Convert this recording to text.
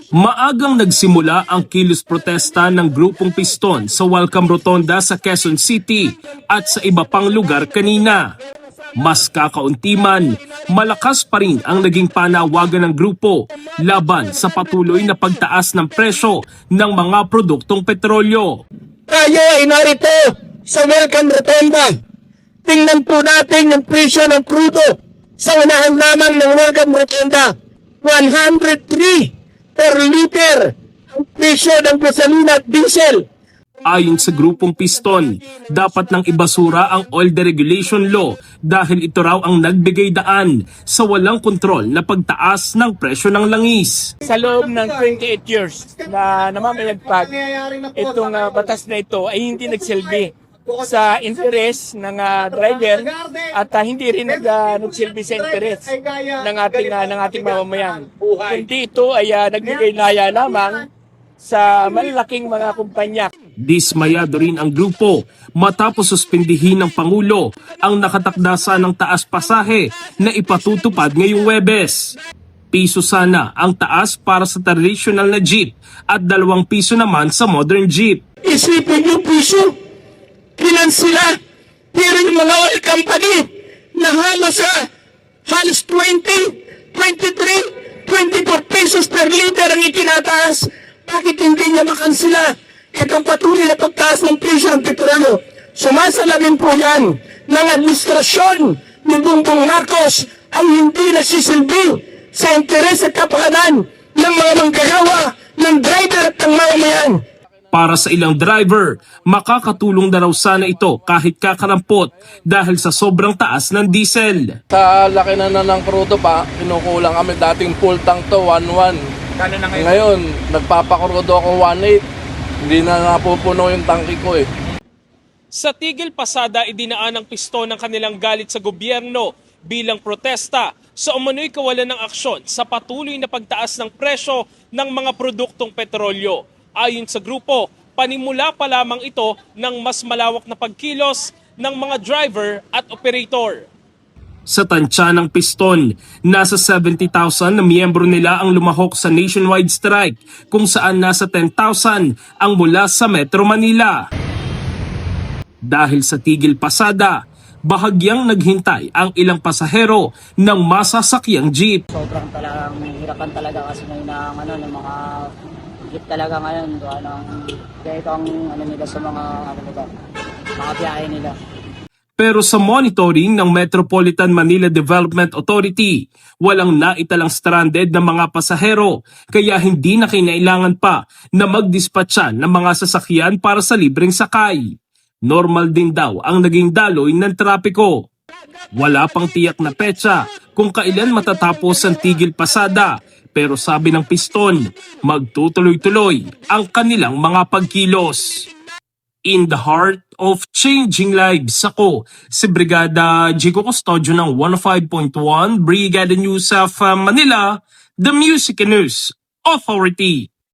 Maagang nagsimula ang kilos protesta ng grupong Piston sa Welcome Rotonda sa Quezon City at sa iba pang lugar kanina. Mas kakaunti man, malakas pa rin ang naging panawagan ng grupo laban sa patuloy na pagtaas ng presyo ng mga produktong petrolyo. Tayo ay narito sa Welcome Rotonda. Tingnan po natin yung presyo ng crudo sa unahan lamang ng Welcome Rotonda. 103 per liter ang presyo ng gasolina at diesel. Ayon sa grupong Piston, dapat nang ibasura ang oil deregulation law dahil ito raw ang nagbigay daan sa walang kontrol na pagtaas ng presyo ng langis. Sa loob ng 28 years na namamayagpag, itong batas na ito ay hindi nagsilbi sa interes ng driver at hindi rin nagsilbi sa interes ng ating mamamayan. Kundi ito ay nagbigay laya lamang sa malalaking mga kumpanya. Dismayado rin ang grupo matapos suspindihin ng Pangulo ang nakatakdasa ng taas pasahe na ipatutupad ngayong Huwebes. Piso sana ang taas para sa traditional na jeep at 2 piso naman sa modern jeep. Isipin yung piso, ilan sila? Pero yung mga oil company na halos 20, 23, 24 pesos per liter ang itinataas. Bakit hindi niya makansila itong patuloy na pagtaas ng presyo ng petrolyo? Sumasalamin po yan ng administrasyon ni Bongbong Marcos ay hindi nagsisilbi sa interes at kapakanan ng mga manggagawa, ng driver at ng mamamayan. Para sa ilang driver, makakatulong na raw sana ito kahit kakarampot dahil sa sobrang taas ng diesel. Sa laki na ng krudo pa, kinukulang kami dating full tank to 1.1. Ngayon, nagpapakrudo ako 1.8. Hindi na napupuno yung tangke ko eh. Sa tigil pasada, idinaan ng Piston ng kanilang galit sa gobyerno bilang protesta sa umano'y kawalan ng aksyon sa patuloy na pagtaas ng presyo ng mga produktong petrolyo. Ayon sa grupo, panimula pa lamang ito ng mas malawak na pagkilos ng mga driver at operator. Sa tansya ng Piston, nasa 70,000 na miyembro nila ang lumahok sa nationwide strike kung saan nasa 10,000 ang mula sa Metro Manila. Dahil sa tigil pasada, bahagyang naghintay ang ilang pasahero ng masasakyang jeep. Sobrang talagang hirapan talaga kasi ngayon ng mga jeep talaga ngayon. Kaya ito ang nila sa mga mga biyahe nila. Pero sa monitoring ng Metropolitan Manila Development Authority, walang naitalang stranded na mga pasahero kaya hindi na kinailangan pa na magdispatcha ng mga sasakyan para sa libreng sakay. Normal din daw ang naging daloy ng trapiko. Wala pang tiyak na petsa kung kailan matatapos ang tigil pasada pero sabi ng Piston, magtutuloy-tuloy ang kanilang mga pagkilos. In the heart of changing lives, ako si Brigada Jigo Custodio ng 105.1 Brigada News of Manila, the Music and News Authority.